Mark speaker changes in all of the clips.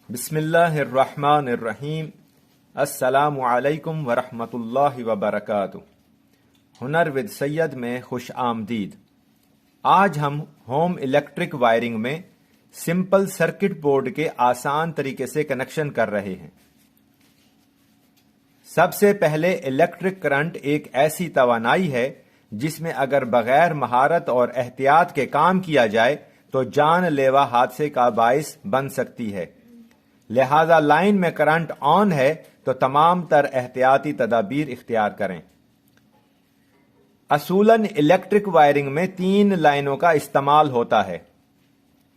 Speaker 1: बिस्मिल्लाहिर्रहमानिर्रहीम। अस्सलामु अलैकुम वरहमतुल्लाहि वबरकातुहू। हुनर विद सैयद में खुश आमदीद। आज हम होम इलेक्ट्रिक वायरिंग में सिंपल सर्किट बोर्ड के आसान तरीके से कनेक्शन कर रहे हैं। सबसे पहले इलेक्ट्रिक करंट एक ऐसी तवानाई है जिसमें अगर बगैर महारत और एहतियात के काम किया जाए तो जानलेवा हादसे का बाइस बन सकती है। लिहाजा लाइन में करंट ऑन है तो तमाम तर एहतियाती तदाबीर इख्तियार करें। असूलन इलेक्ट्रिक वायरिंग में 3 लाइनों का इस्तेमाल होता है।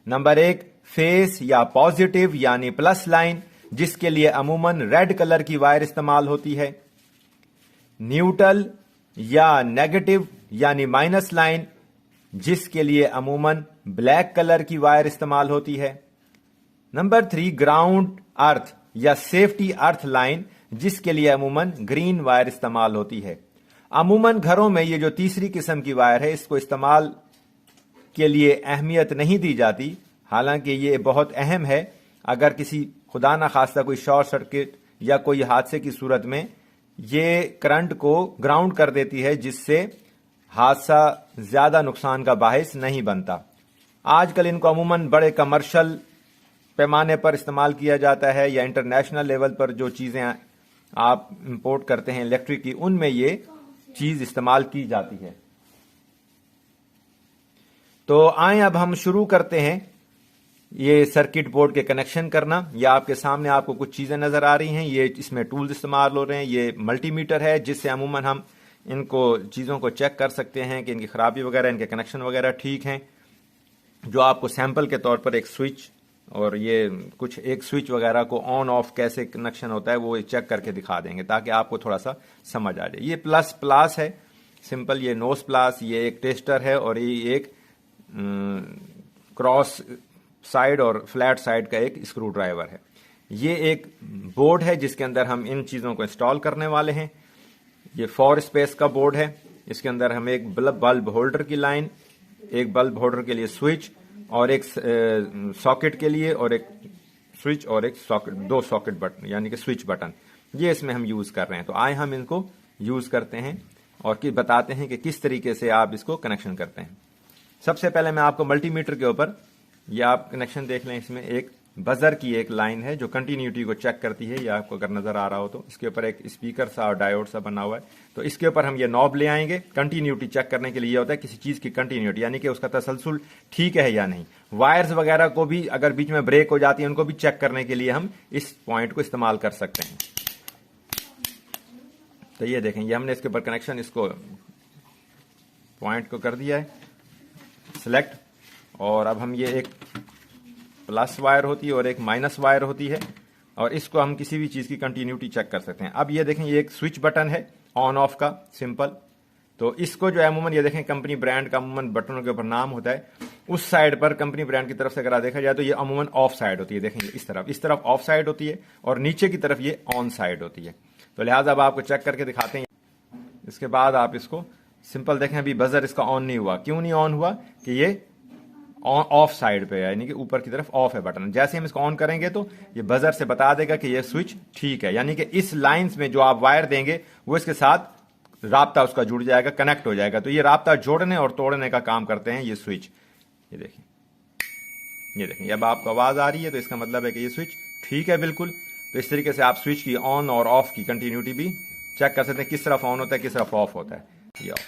Speaker 1: नंबर 1 फेस या पॉजिटिव यानी प्लस लाइन, जिसके लिए अमूमन रेड कलर की वायर इस्तेमाल होती है। न्यूट्रल या नेगेटिव यानी माइनस लाइन, जिसके लिए अमूमन ब्लैक कलर की वायर इस्तेमाल होती है। नंबर 3 ग्राउंड अर्थ या सेफ्टी अर्थ लाइन, जिसके लिए अमूमन ग्रीन वायर इस्तेमाल होती है। अमूमन घरों में ये जो तीसरी किस्म की वायर है, इसको इस्तेमाल के लिए अहमियत नहीं दी जाती, हालांकि ये बहुत अहम है। अगर किसी खुदा ना खास्ता कोई शॉर्ट सर्किट या कोई हादसे की सूरत में ये करंट को ग्राउंड कर देती है, जिससे हादसा ज्यादा नुकसान का बाहिस नहीं बनता। आजकल इनको अमूमन बड़े कमर्शियल पैमाने पर इस्तेमाल किया जाता है या इंटरनेशनल लेवल पर जो चीजें आप इंपोर्ट करते हैं इलेक्ट्रिक की, उनमें ये चीज इस्तेमाल की जाती है। तो आए अब हम शुरू करते हैं ये सर्किट बोर्ड के कनेक्शन करना। या आपके सामने आपको कुछ चीजें नजर आ रही हैं, ये इसमें टूल्स इस्तेमाल हो रहे हैं। ये मल्टीमीटर है जिससे अमूमन हम इनको चीजों को चेक कर सकते हैं कि इनकी खराबी वगैरह, इनके कनेक्शन वगैरह ठीक हैं। जो आपको सैंपल के तौर पर एक स्विच और ये कुछ एक स्विच वगैरह को ऑन ऑफ कैसे कनेक्शन होता है वो चेक करके दिखा देंगे, ताकि आपको थोड़ा सा समझ आ जाए। ये प्लास है सिंपल, ये नोस प्लास, ये एक टेस्टर है और ये एक क्रॉस साइड और फ्लैट साइड का एक स्क्रू ड्राइवर है। ये एक बोर्ड है जिसके अंदर हम इन चीजों को इंस्टॉल करने वाले हैं। ये 4 स्पेस का बोर्ड है। इसके अंदर हम एक बल्ब होल्डर की लाइन, एक बल्ब होल्डर के लिए स्विच और एक सॉकेट के लिए, और एक स्विच और एक सॉकेट, 2 सॉकेट बटन यानी कि स्विच बटन, ये इसमें हम यूज कर रहे हैं। तो आए हम इनको यूज करते हैं और बताते हैं कि किस तरीके से आप इसको कनेक्शन करते हैं। सबसे पहले मैं आपको मल्टीमीटर के ऊपर ये आप कनेक्शन देख लें। इसमें एक बजर की एक लाइन है जो कंटिन्यूटी को चेक करती है, ये आपको अगर नजर आ रहा हो तो। इसके ऊपर एक स्पीकर सा और डायोड सा बना हुआ है। तो इसके ऊपर हम ये नॉब ले आएंगे। कंटिन्यूटी चेक करने के लिए होता है किसी चीज की कंटिन्यूटी, यानी कि उसका तसलसल ठीक है या नहीं। वायर्स वगैरह को भी अगर बीच में ब्रेक हो जाती है, उनको भी चेक करने के लिए हम इस पॉइंट को इस्तेमाल कर सकते हैं। तो ये देखें, ये हमने इसके ऊपर कनेक्शन, इसको पॉइंट को कर दिया है सिलेक्ट। और अब हम ये एक प्लस वायर होती है और एक माइनस वायर होती है, और इसको हम किसी भी चीज की कंटिन्यूटी चेक कर सकते हैं। अब ये देखें, ये एक स्विच बटन है ऑन ऑफ का सिंपल। तो इसको जो है अमूमन ये देखें, कंपनी ब्रांड का अमूमन बटनों के ऊपर नाम होता है। उस साइड पर कंपनी ब्रांड की तरफ से अगर देखा जाए तो ये अमूमन ऑफ साइड होती है। देखें इस तरफ ऑफ साइड होती है और नीचे की तरफ ये ऑन साइड होती है। तो लिहाजा अब आपको चेक करके दिखाते हैं। इसके बाद आप इसको सिंपल देखें, अभी बजर इसका ऑन नहीं हुआ। क्यों नहीं ऑन हुआ? कि ये ऑफ साइड पे है, यानी कि ऊपर की तरफ ऑफ है बटन। जैसे हम इसको ऑन करेंगे तो ये बजर से बता देगा कि ये स्विच ठीक है, यानी कि इस लाइंस में जो आप वायर देंगे वो इसके साथ राब्ता उसका जुड़ जाएगा, कनेक्ट हो जाएगा। तो ये राब्ता जोड़ने और तोड़ने का काम करते हैं ये स्विच। ये देखिए अब आपको आवाज आ रही है, तो इसका मतलब है कि ये स्विच ठीक है बिल्कुल। तो इस तरीके से आप स्विच की ऑन और ऑफ की कंटिन्यूटी भी चेक कर सकते हैं, किस तरफ ऑन होता है किस तरफ ऑफ होता है।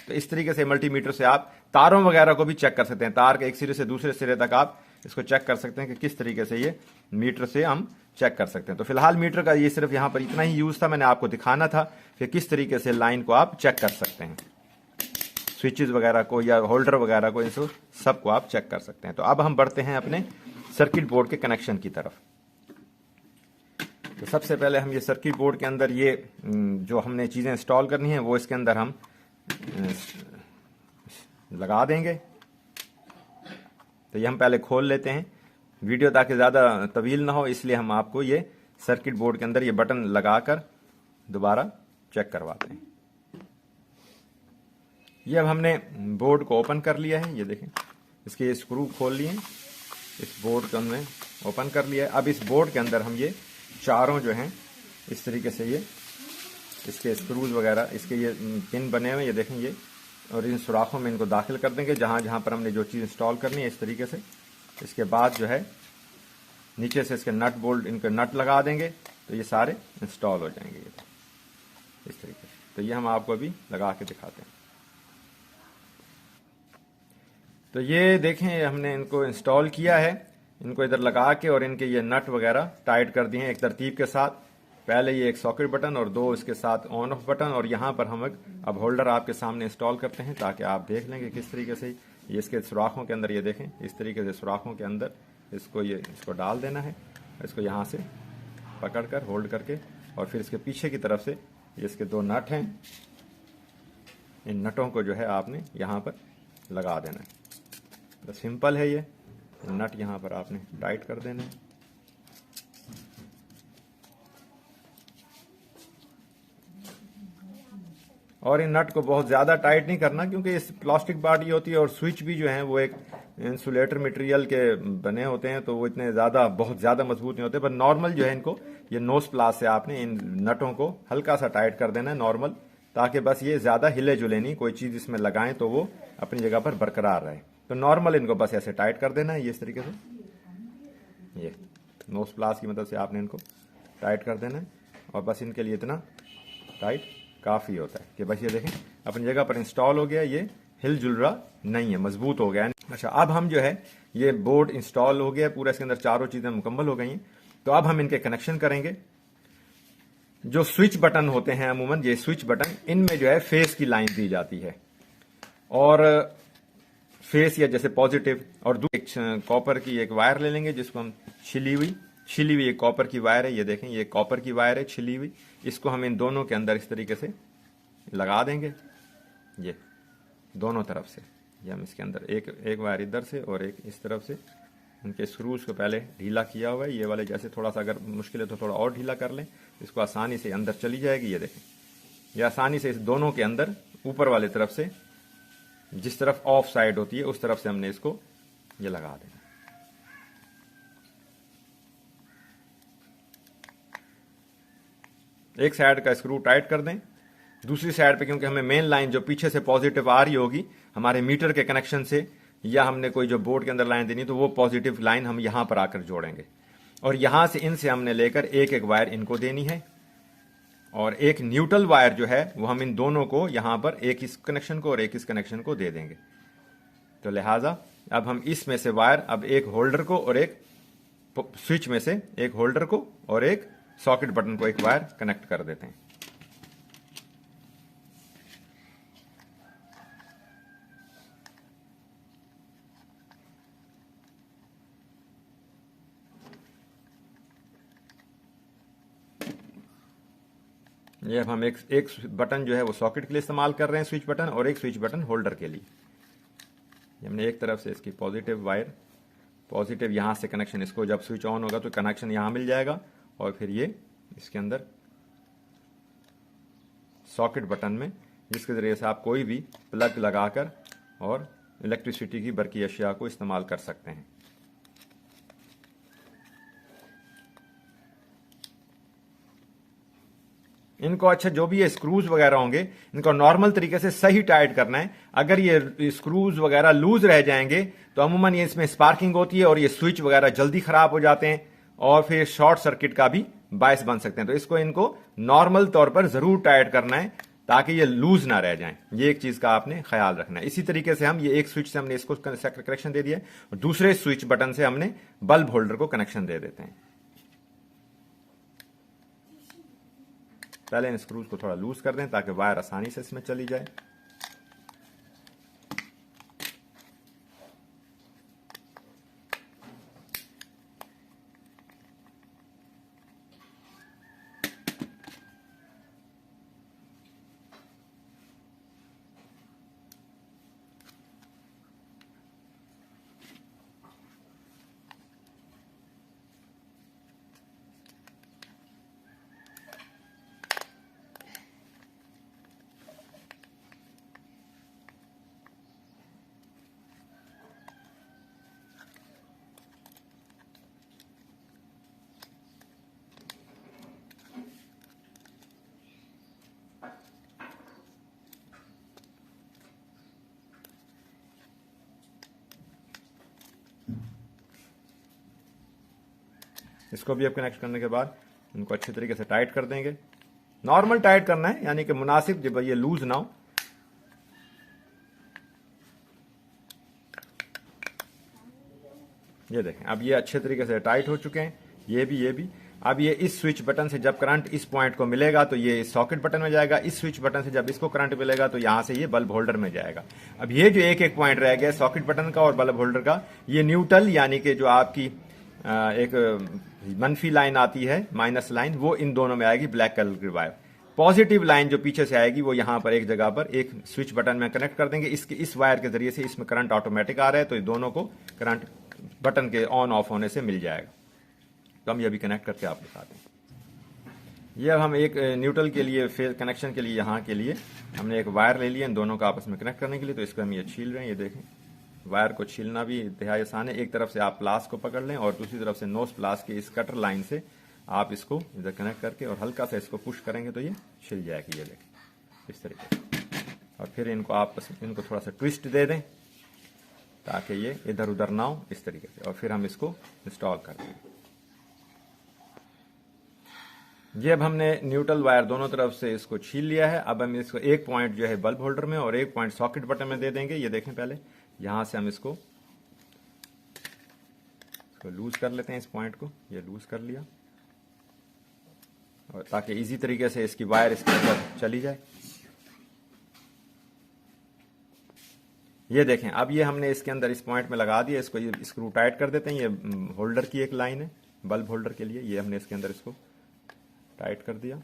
Speaker 1: तो इस तरीके से मल्टीमीटर से आप तारों वगैरह को भी चेक कर सकते हैं। तार के एक सिरे से दूसरे सिरे तक आप इसको चेक कर सकते हैं कि किस तरीके से ये मीटर से हम चेक कर सकते हैं। तो फिलहाल मीटर का ये सिर्फ यहां पर इतना ही यूज था, मैंने आपको दिखाना था कि किस तरीके से लाइन को आप चेक कर सकते हैं। स्विचेस वगैरह को या होल्डर वगैरह को, इन सबको आप चेक कर सकते हैं। तो अब हम बढ़ते हैं अपने सर्किट बोर्ड के कनेक्शन की तरफ। तो सबसे पहले हम ये सर्किट बोर्ड के अंदर ये जो हमने चीजें इंस्टॉल करनी है वो इसके अंदर हम लगा देंगे। तो ये हम पहले खोल लेते हैं। वीडियो ताकि ज्यादा तवील ना हो, इसलिए हम आपको ये सर्किट बोर्ड के अंदर ये बटन लगाकर दोबारा चेक करवाते हैं। ये अब हमने बोर्ड को ओपन कर लिया है। ये देखें, इसके स्क्रू खोल लिए। इस बोर्ड को हमने ओपन कर लिया है। अब इस बोर्ड के अंदर हम ये चारों जो हैं इस तरीके से ये इसके स्क्रूज वगैरह इसके ये पिन बने हुए ये देखें ये, और इन सुराखों में इनको दाखिल कर देंगे जहाँ जहाँ पर हमने जो चीज़ इंस्टॉल करनी है इस तरीके से। इसके बाद जो है नीचे से इसके नट बोल्ट इनके नट लगा देंगे तो ये सारे इंस्टॉल हो जाएंगे ये इस तरीके से। तो ये हम आपको अभी लगा के दिखाते हैं। तो ये देखें हमने इनको इंस्टॉल किया है, इनको इधर लगा के, और इनके ये नट वगैरह टाइट कर दिए हैं एक तरतीब के साथ। पहले ये एक सॉकेट बटन और दो इसके साथ ऑन ऑफ बटन, और यहाँ पर हम अब होल्डर आपके सामने इंस्टॉल करते हैं ताकि आप देख लेंगे किस तरीके से ये इसके सुराखों के अंदर ये देखें इस तरीके से सुराखों के अंदर इसको डाल देना है। इसको यहाँ से पकड़ कर होल्ड करके, और फिर इसके पीछे की तरफ से ये इसके दो नट हैं, इन नटों को जो है आपने यहाँ पर लगा देना है। तो सिंपल है ये, नट यहाँ पर आपने टाइट कर देना है। और इन नट को बहुत ज़्यादा टाइट नहीं करना क्योंकि इस प्लास्टिक बॉडी होती है, और स्विच भी जो है वो एक इंसुलेटर मटेरियल के बने होते हैं, तो वो इतने ज़्यादा बहुत ज़्यादा मजबूत नहीं होते। पर नॉर्मल जो है इनको ये नोज प्लास से आपने इन नटों को हल्का सा टाइट कर देना है नॉर्मल, ताकि बस ये ज़्यादा हिले जुले नहीं, कोई चीज़ इसमें लगाएं तो वो अपनी जगह पर बरकरार रहे। तो नॉर्मल इनको बस ऐसे टाइट कर देना है ये इस तरीके से, ये नोज प्लास की मदद से आपने इनको टाइट कर देना है, और बस इनके लिए इतना टाइट काफ़ी होता है कि बस ये देखें अपनी जगह पर इंस्टॉल हो गया, ये हिल जुल रहा नहीं है, मजबूत हो गया है। अच्छा, अब हम जो है ये बोर्ड इंस्टॉल हो गया पूरा, इसके अंदर चारों चीज़ें मुकम्मल हो गई हैं। तो अब हम इनके कनेक्शन करेंगे। जो स्विच बटन होते हैं अमूमन ये स्विच बटन, इनमें जो है फेस की लाइन दी जाती है, और फेस या जैसे पॉजिटिव, और एक कॉपर की एक वायर ले लेंगे जिसको हम छिली हुई एक कॉपर की वायर है, ये देखें ये कॉपर की वायर है छिली हुई, इसको हम इन दोनों के अंदर इस तरीके से लगा देंगे, ये दोनों तरफ से। ये हम इसके अंदर एक वायर इधर से और एक इस तरफ से, उनके स्क्रूज को पहले ढीला किया हुआ है, ये वाले जैसे थोड़ा सा अगर मुश्किल है तो थोड़ा और ढीला कर लें, इसको आसानी से अंदर चली जाएगी। ये देखें ये आसानी से इस दोनों के अंदर ऊपर वाले तरफ से, जिस तरफ ऑफ साइड होती है उस तरफ से हमने इसको ये लगा देना। एक साइड का स्क्रू टाइट कर दें, दूसरी साइड पे क्योंकि हमें मेन लाइन जो पीछे से पॉजिटिव आ रही होगी हमारे मीटर के कनेक्शन से, या हमने कोई जो बोर्ड के अंदर लाइन देनी तो वो पॉजिटिव लाइन हम यहां पर आकर जोड़ेंगे, और यहां से इनसे हमने लेकर एक एक वायर इनको देनी है, और एक न्यूट्रल वायर जो है वो हम इन दोनों को यहां पर एक इस कनेक्शन को और एक इस कनेक्शन को दे देंगे। तो लिहाजा अब हम इसमें से वायर अब एक होल्डर को और एक स्विच में से एक होल्डर को और एक सॉकेट बटन को एक वायर कनेक्ट कर देते हैं। ये अब हम एक बटन जो है वो सॉकेट के लिए इस्तेमाल कर रहे हैं स्विच बटन, और एक स्विच बटन होल्डर के लिए। हमने एक तरफ से इसकी पॉजिटिव वायर, पॉजिटिव यहां से कनेक्शन, इसको जब स्विच ऑन होगा तो कनेक्शन यहां मिल जाएगा, और फिर ये इसके अंदर सॉकेट बटन में, जिसके जरिए से आप कोई भी प्लग लगाकर और इलेक्ट्रिसिटी की बरकी अशिया को इस्तेमाल कर सकते हैं। इनको अच्छा जो भी ये स्क्रूज वगैरह होंगे इनको नॉर्मल तरीके से सही टाइट करना है। अगर ये स्क्रूज वगैरह लूज रह जाएंगे तो अमूमन ये इसमें स्पार्किंग होती है और ये स्विच वगैरह जल्दी खराब हो जाते हैं और फिर शॉर्ट सर्किट का भी बायस बन सकते हैं। तो इसको इनको नॉर्मल तौर पर जरूर टाइट करना है ताकि ये लूज ना रह जाएं। ये एक चीज का आपने ख्याल रखना है। इसी तरीके से हम ये एक स्विच से हमने इसको कनेक्शन दे दिया और दूसरे स्विच बटन से हमने बल्ब होल्डर को कनेक्शन दे देते हैं। पहले इन स्क्रूज को थोड़ा लूज कर दें ताकि वायर आसानी से इसमें चली जाए। इसको भी अब कनेक्ट करने के बाद इनको अच्छे तरीके से टाइट कर देंगे। नॉर्मल टाइट करना है, यानी कि मुनासिब, जब ये लूज ना हो। ये देखें अब ये अच्छे तरीके से टाइट हो चुके हैं, ये भी। अब ये इस स्विच बटन से जब करंट इस पॉइंट को मिलेगा तो ये इस सॉकेट बटन में जाएगा, इस स्विच बटन से जब इसको करंट मिलेगा तो यहां से ये बल्ब होल्डर में जाएगा। अब ये जो एक एक पॉइंट रह गया सॉकेट बटन का और बल्ब होल्डर का, ये न्यूट्रल यानी कि जो आपकी एक मनफी लाइन आती है, माइनस लाइन, वो इन दोनों में आएगी ब्लैक कलर की वायर। पॉजिटिव लाइन जो पीछे से आएगी वो यहां पर एक जगह पर एक स्विच बटन में कनेक्ट कर देंगे। इसके इस वायर के जरिए से इसमें करंट ऑटोमेटिक आ रहा है, तो ये दोनों को करंट बटन के ऑन ऑफ होने से मिल जाएगा। तो हम ये भी कनेक्ट करके आप दिखाते हैं। ये अब हम एक न्यूट्रल के लिए फेज कनेक्शन के लिए यहाँ के लिए हमने एक वायर ले लिया इन दोनों को आपस में कनेक्ट करने के लिए। तो इसको हम ये छील रहे हैं, ये देखें वायर को छीलना भी इंतहाई आसान है। एक तरफ से आप प्लास को पकड़ लें और दूसरी तरफ से नोज प्लास के इस कटर लाइन से आप इसको इधर कनेक्ट करके और हल्का सा इसको पुश करेंगे तो ये छिल जाएगी, ये देखें इस तरीके से। और फिर इनको आप इनको थोड़ा सा ट्विस्ट दे दें ताकि ये इधर उधर ना हो, इस तरीके से। और फिर हम इसको इंस्टॉल कर देंगे। ये अब हमने न्यूट्रल वायर दोनों तरफ से इसको छील लिया है। अब हम इसको एक पॉइंट जो है बल्ब होल्डर में और एक पॉइंट सॉकेट बटन में दे देंगे। ये देखें पहले यहां से हम इसको लूज कर लेते हैं, इस पॉइंट को ये लूज कर लिया और ताकि इजी तरीके से इसकी वायर इसके अंदर चली जाए। ये देखें अब ये हमने इसके अंदर इस पॉइंट में लगा दिया। इसको ये स्क्रू टाइट कर देते हैं। ये होल्डर की एक लाइन है बल्ब होल्डर के लिए, ये हमने इसके अंदर इसको टाइट कर दिया।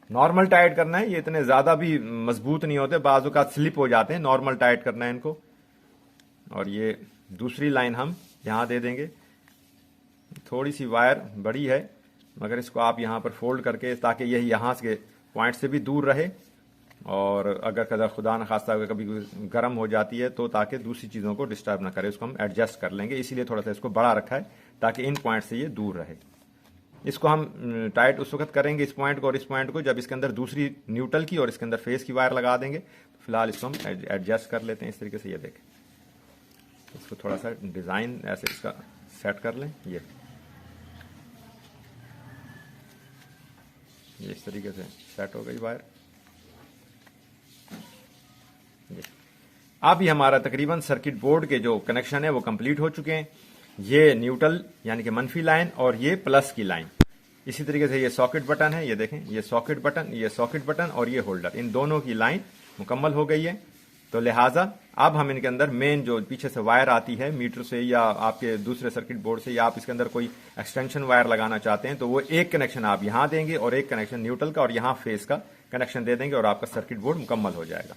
Speaker 1: नॉर्मल टाइट करना है, ये इतने ज्यादा भी मजबूत नहीं होते, बाजू का स्लिप हो जाते हैं। नॉर्मल टाइट करना है इनको। और ये दूसरी लाइन हम यहां दे देंगे। थोड़ी सी वायर बड़ी है मगर इसको आप यहां पर फोल्ड करके ताकि यही यहां से पॉइंट से भी दूर रहे और अगर कदा खुदा न खास्ता अगर कभी गर्म हो जाती है तो ताकि दूसरी चीज़ों को डिस्टर्ब ना करे, उसको हम एडजस्ट कर लेंगे। इसीलिए थोड़ा सा इसको बड़ा रखा है ताकि इन पॉइंट से ये दूर रहे। इसको हम टाइट उस वक्त करेंगे इस पॉइंट को और इस पॉइंट को जब इसके अंदर दूसरी न्यूट्रल की और इसके अंदर फेस की वायर लगा देंगे। तो फिलहाल इसको हम एडजस्ट कर लेते हैं इस तरीके से। ये देखें इसको थोड़ा सा डिज़ाइन ऐसे इसका सेट कर लें। ये इस तरीके से सेट हो गई वायर। अब ये हमारा तकरीबन सर्किट बोर्ड के जो कनेक्शन है वो कंप्लीट हो चुके हैं। ये न्यूट्रल यानी कि मनफी लाइन और ये प्लस की लाइन। इसी तरीके से ये सॉकेट बटन है, ये देखें ये सॉकेट बटन और ये होल्डर, इन दोनों की लाइन मुकम्मल हो गई है। तो लिहाजा अब हम इनके अंदर मेन जो पीछे से वायर आती है मीटर से या आपके दूसरे सर्किट बोर्ड से या आप इसके अंदर कोई एक्सटेंशन वायर लगाना चाहते हैं तो वो एक कनेक्शन आप यहां देंगे और एक कनेक्शन न्यूट्रल का और यहां फेस का कनेक्शन दे देंगे और आपका सर्किट बोर्ड मुकम्मल हो जाएगा।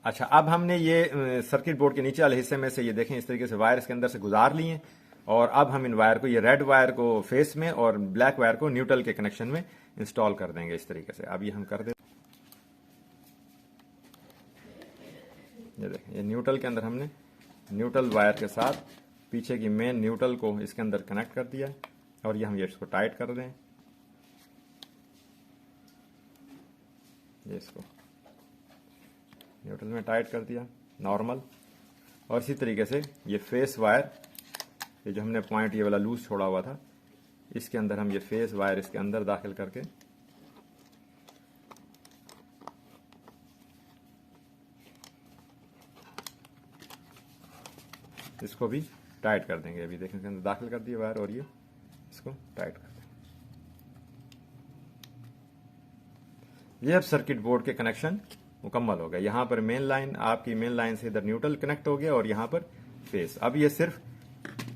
Speaker 1: अच्छा अब हमने ये सर्किट बोर्ड के नीचे वाले हिस्से में से ये देखें इस तरीके से वायर इसके अंदर से गुजार लिए और अब हम इन वायर को, ये रेड वायर को फेस में और ब्लैक वायर को न्यूट्रल के कनेक्शन में इंस्टॉल कर देंगे इस तरीके से। अब ये हम कर दें, ये देखें ये न्यूट्रल के अंदर हमने न्यूट्रल वायर के साथ पीछे की मेन न्यूट्रल को इसके अंदर कनेक्ट कर दिया और ये हम ये इसको टाइट कर दें। ये इसको न्यूट्रल में टाइट कर दिया नॉर्मल। और इसी तरीके से ये फेस वायर, ये जो हमने पॉइंट ये वाला लूज छोड़ा हुआ था, इसके अंदर हम ये फेस वायर इसके अंदर दाखिल करके इसको भी टाइट कर देंगे। अभी देखें इसके अंदर दाखिल कर दिए वायर और ये इसको टाइट कर देंगे। ये अब सर्किट बोर्ड के कनेक्शन मुकम्मल हो गया। यहां पर मेन लाइन, आपकी मेन लाइन से इधर न्यूट्रल कनेक्ट हो गया और यहां पर फेस। अब ये सिर्फ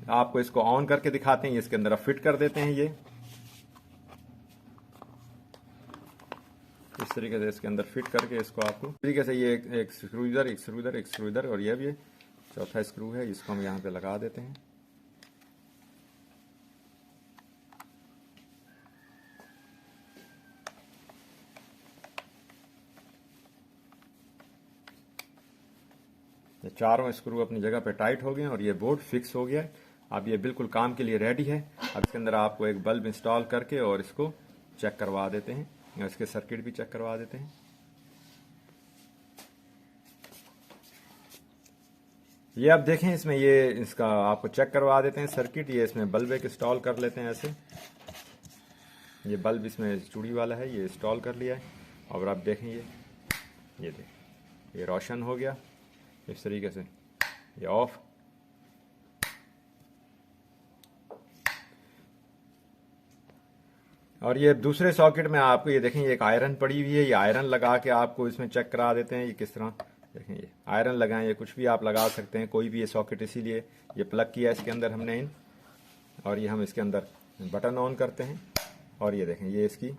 Speaker 1: आपको इसको ऑन करके दिखाते हैं, ये इसके अंदर अब फिट कर देते हैं। ये इस तरीके से इसके अंदर फिट करके इसको आपको इस तरीके से ये एक स्क्रू इधर, एक स्क्रू इधर, एक स्क्रू इधर और ये भी चौथा स्क्रू है, इसको हम यहां पे लगा देते हैं। ये चारों स्क्रू अपनी जगह पे टाइट हो गए और ये बोर्ड फिक्स हो गया है। अब ये बिल्कुल काम के लिए रेडी है। अब इसके अंदर आपको एक बल्ब इंस्टॉल करके और इसको चेक करवा देते हैं, या इसके सर्किट भी चेक करवा देते हैं। ये आप देखें इसमें ये इसका आपको चेक करवा देते हैं सर्किट। ये इसमें बल्ब एक इंस्टॉल कर लेते हैं ऐसे। ये बल्ब इसमें चूड़ी वाला है, ये इंस्टॉल कर लिया है। और आप देखें ये देखें ये रोशन हो गया इस तरीके से, ये ऑफ। और ये दूसरे सॉकेट में आपको ये देखें ये एक आयरन पड़ी हुई है, ये आयरन लगा के आपको इसमें चेक करा देते हैं ये किस तरह। देखें ये आयरन लगाएं, ये कुछ भी आप लगा सकते हैं, कोई भी ये सॉकेट। इसीलिए ये प्लग किया इसके अंदर हमने इन, और ये हम इसके अंदर बटन ऑन करते हैं और ये देखें ये इसकी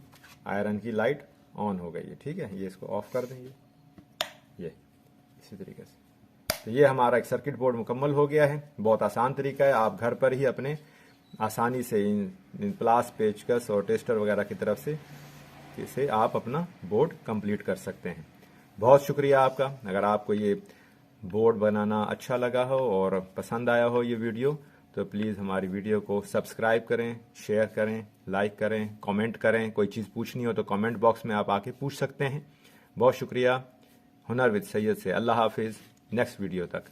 Speaker 1: आयरन की लाइट ऑन हो गई है। ठीक है, ये इसको ऑफ कर देंगे ये इसी तरीके से। तो ये हमारा एक सर्किट बोर्ड मुकम्मल हो गया है। बहुत आसान तरीका है, आप घर पर ही अपने आसानी से इन प्लास, पेचकस और टेस्टर वगैरह की तरफ से इसे आप अपना बोर्ड कंप्लीट कर सकते हैं। बहुत शुक्रिया आपका। अगर आपको ये बोर्ड बनाना अच्छा लगा हो और पसंद आया हो ये वीडियो, तो प्लीज़ हमारी वीडियो को सब्सक्राइब करें, शेयर करें, लाइक करें, कमेंट करें। कोई चीज़ पूछनी हो तो कमेंट बॉक्स में आप आके पूछ सकते हैं। बहुत शुक्रिया। हुनर विद सैयद से अल्लाह हाफिज़। नेक्स्ट वीडियो तक।